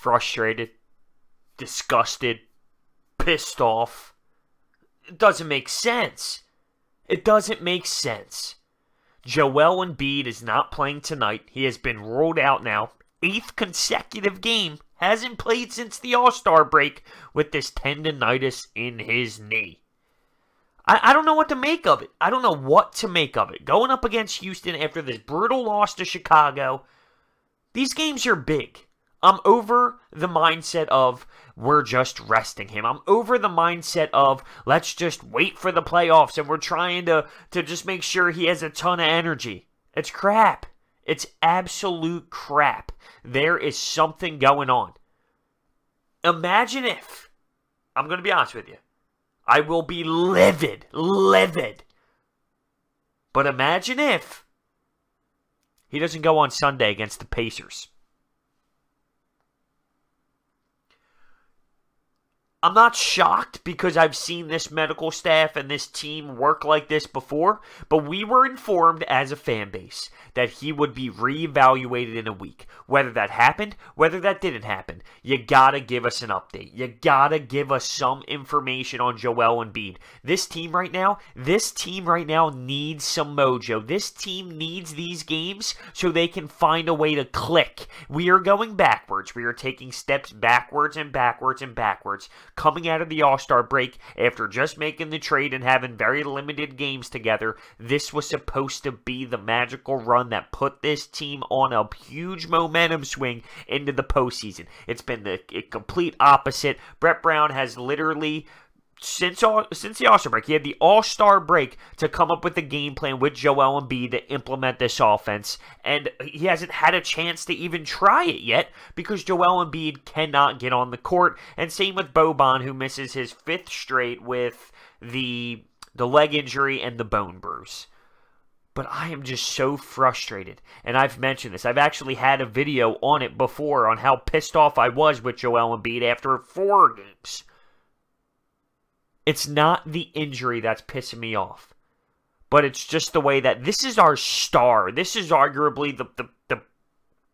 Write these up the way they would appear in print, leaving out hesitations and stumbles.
frustrated, disgusted, pissed off. It doesn't make sense. It doesn't make sense. Joel Embiid is not playing tonight. He has been ruled out now. 8th consecutive game. Hasn't played since the All-Star break with this tendonitis in his knee. I don't know what to make of it. I don't know what to make of it. Going up against Houston after this brutal loss to Chicago, these games are big. I'm over the mindset of we're just resting him. I'm over the mindset of let's just wait for the playoffs and we're trying to just make sure he has a ton of energy. It's crap. It's absolute crap. There is something going on. Imagine if, I'm going to be honest with you, I will be livid. But imagine if he doesn't go on Sunday against the Pacers. I'm not shocked because I've seen this medical staff and this team work like this before, but we were informed as a fan base that he would be reevaluated in a week. Whether that happened, whether that didn't happen, you gotta give us an update. You gotta give us some information on Joel Embiid. This team right now needs some mojo. This team needs these games so they can find a way to click. We are going backwards. We are taking steps backwards and backwards and backwards. Coming out of the All-Star break after just making the trade and having very limited games together, this was supposed to be the magical run that put this team on a huge momentum swing into the postseason. It's been the complete opposite. Brett Brown has literally, since the All-Star break, he had the All-Star break to come up with a game plan with Joel Embiid to implement this offense, and he hasn't had a chance to even try it yet because Joel Embiid cannot get on the court, and same with Boban, who misses his 5th straight with the leg injury and the bone bruise. But I am just so frustrated, and I've mentioned this. I've actually had a video on it before on how pissed off I was with Joel Embiid after 4 games. It's not the injury that's pissing me off, but it's just the way that this is our star. This is arguably the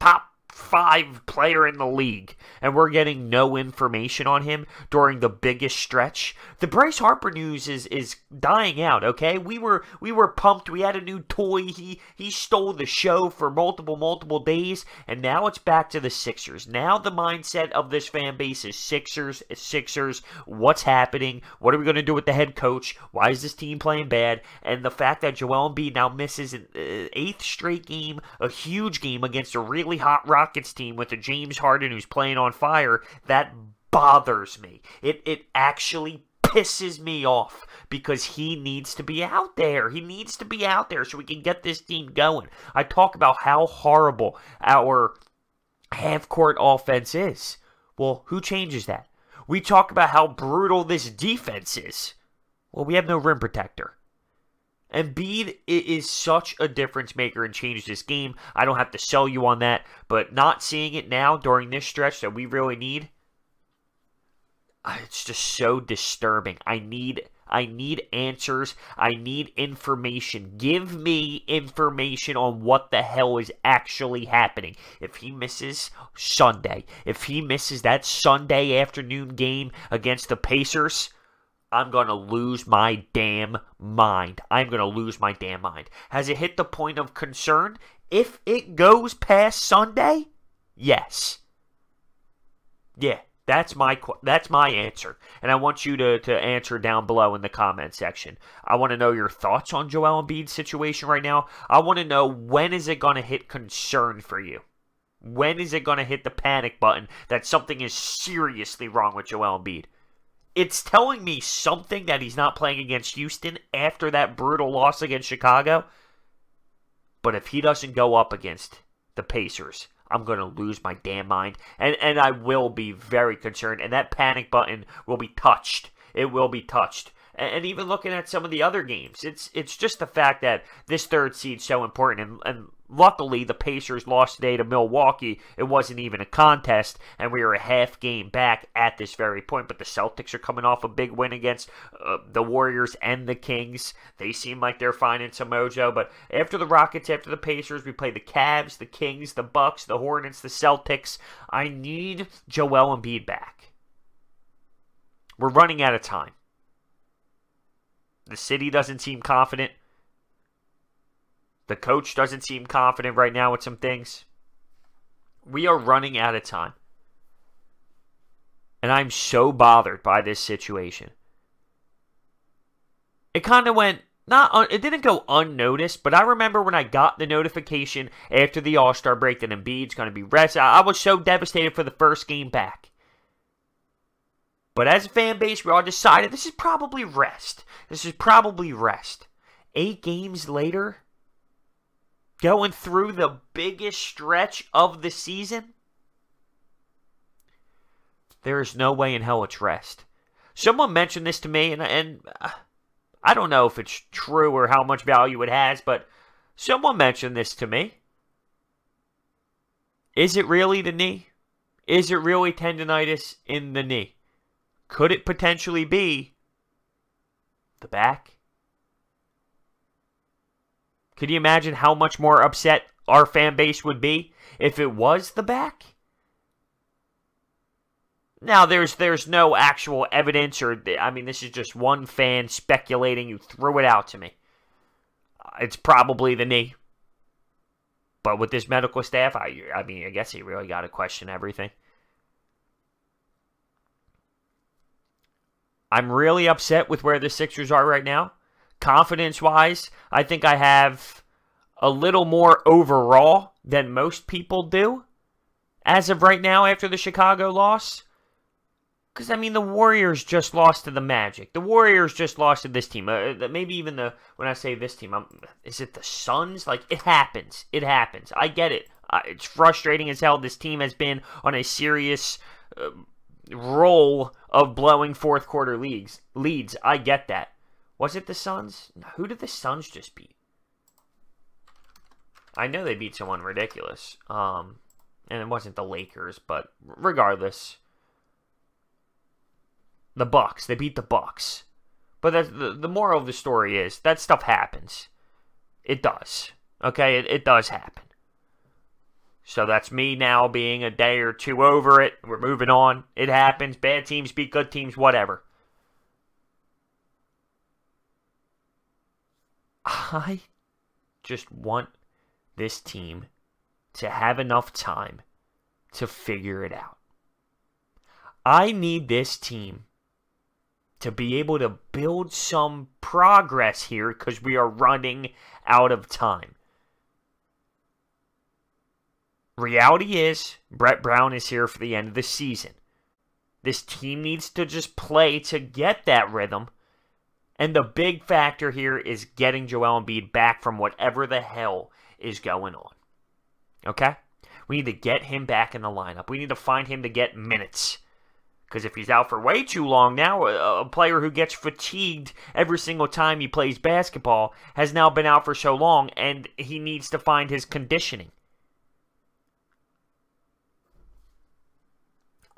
top 5 player in the league, and we're getting no information on him during the biggest stretch. The Bryce Harper news is dying out, okay? We were pumped. We had a new toy. He stole the show for multiple days, and now it's back to the Sixers. Now the mindset of this fan base is Sixers. What's happening? What are we going to do with the head coach? Why is this team playing bad? And the fact that Joel Embiid now misses an 8th straight game, a huge game against a really hot Rockets team with a James Harden who's playing on fire, that bothers me. It actually pisses me off because he needs to be out there. He needs to be out there so we can get this team going. I talk about how horrible our half-court offense is. Well, who changes that? We talk about how brutal this defense is. Well, we have no rim protector. Embiid is such a difference maker and changes this game. I don't have to sell you on that, but not seeing it now during this stretch that we really need, it's just so disturbing. I need answers. I need information. Give me information on what the hell is actually happening. If he misses Sunday, if he misses that Sunday afternoon game against the Pacers, I'm going to lose my damn mind. I'm going to lose my damn mind. Has it hit the point of concern? If it goes past Sunday, yes. Yeah, that's my answer. And I want you to answer down below in the comment section. I want to know your thoughts on Joel Embiid's situation right now. I want to know, when is it going to hit concern for you? When is it going to hit the panic button that something is seriously wrong with Joel Embiid? It's telling me something that he's not playing against Houston after that brutal loss against Chicago. But if he doesn't go up against the Pacers, I'm going to lose my damn mind. And I will be very concerned. And that panic button will be touched. It will be touched. And even looking at some of the other games, it's just the fact that this 3rd seed's so important. And Luckily, the Pacers lost today to Milwaukee. It wasn't even a contest, and we were a half game back at this very point. But the Celtics are coming off a big win against the Warriors and the Kings. They seem like they're finding some mojo. But after the Rockets, after the Pacers, we play the Cavs, the Kings, the Bucks, the Hornets, the Celtics. I need Joel Embiid back. We're running out of time. The city doesn't seem confident. The coach doesn't seem confident right now with some things. We are running out of time. And I'm so bothered by this situation. It kind of went, it didn't go unnoticed, but I remember when I got the notification after the All-Star break that Embiid's going to be rested, I was so devastated for the first game back. But as a fan base, we all decided this is probably rest. This is probably rest. 8 games later, going through the biggest stretch of the season, there is no way in hell it's rest. Someone mentioned this to me, and I don't know if it's true or how much value it has, but someone mentioned this to me. Is it really the knee? Is it really tendonitis in the knee? Could it potentially be the back? Could you imagine how much more upset our fan base would be if it was the back? Now, there's no actual evidence, or, I mean, this is just one fan speculating who threw it out to me. It's probably the knee. But with this medical staff, I mean, I guess he really got to question everything. I'm really upset with where the Sixers are right now. Confidence-wise, I think I have a little more overall than most people do as of right now after the Chicago loss. Because, I mean, the Warriors just lost to the Magic. The Warriors just lost to this team. Maybe even when I say this team, is it the Suns? Like, it happens. It happens. I get it. It's frustrating as hell. This team has been on a serious roll of blowing fourth quarter leads. I get that. Was it the Suns? Who did the Suns just beat? I know they beat someone ridiculous. And it wasn't the Lakers, but regardless. The Bucks. They beat the Bucks. But that's, the moral of the story is that stuff happens. It does. Okay? It does happen. So that's me now being a day or two over it. We're moving on. It happens. Bad teams beat good teams, whatever. I just want this team to have enough time to figure it out. I need this team to be able to build some progress here because we are running out of time. Reality is, Brett Brown is here for the end of the season. This team needs to just play to get that rhythm. And the big factor here is getting Joel Embiid back from whatever the hell is going on. Okay? We need to get him back in the lineup. We need to find him to get minutes. Because if he's out for way too long now, a player who gets fatigued every single time he plays basketball has now been out for so long, and he needs to find his conditioning.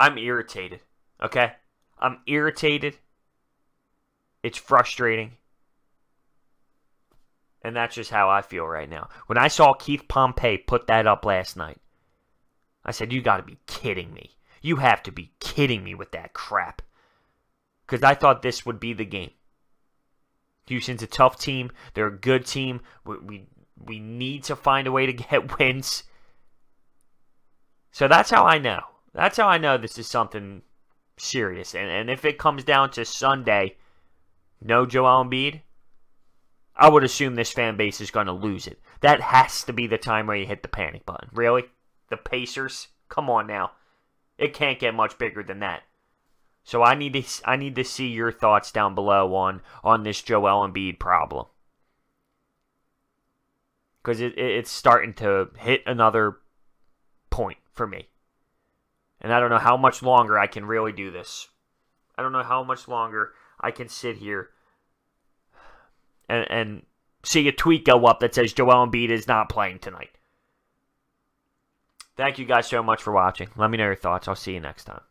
I'm irritated, okay? I'm irritated. It's frustrating. And that's just how I feel right now. When I saw Keith Pompey put that up last night, I said, you got to be kidding me. You have to be kidding me with that crap. Because I thought this would be the game. Houston's a tough team. They're a good team. We need to find a way to get wins. So that's how I know. That's how I know this is something serious. And if it comes down to Sunday, no Joel Embiid, I would assume this fan base is going to lose it. That has to be the time where you hit the panic button. Really? The Pacers? Come on now. It can't get much bigger than that. So I need to see your thoughts down below on this Joel Embiid problem. Because it's starting to hit another point for me. And I don't know how much longer I can really do this. I don't know how much longer I can sit here and see a tweet go up that says Joel Embiid is not playing tonight. Thank you guys so much for watching. Let me know your thoughts. I'll see you next time.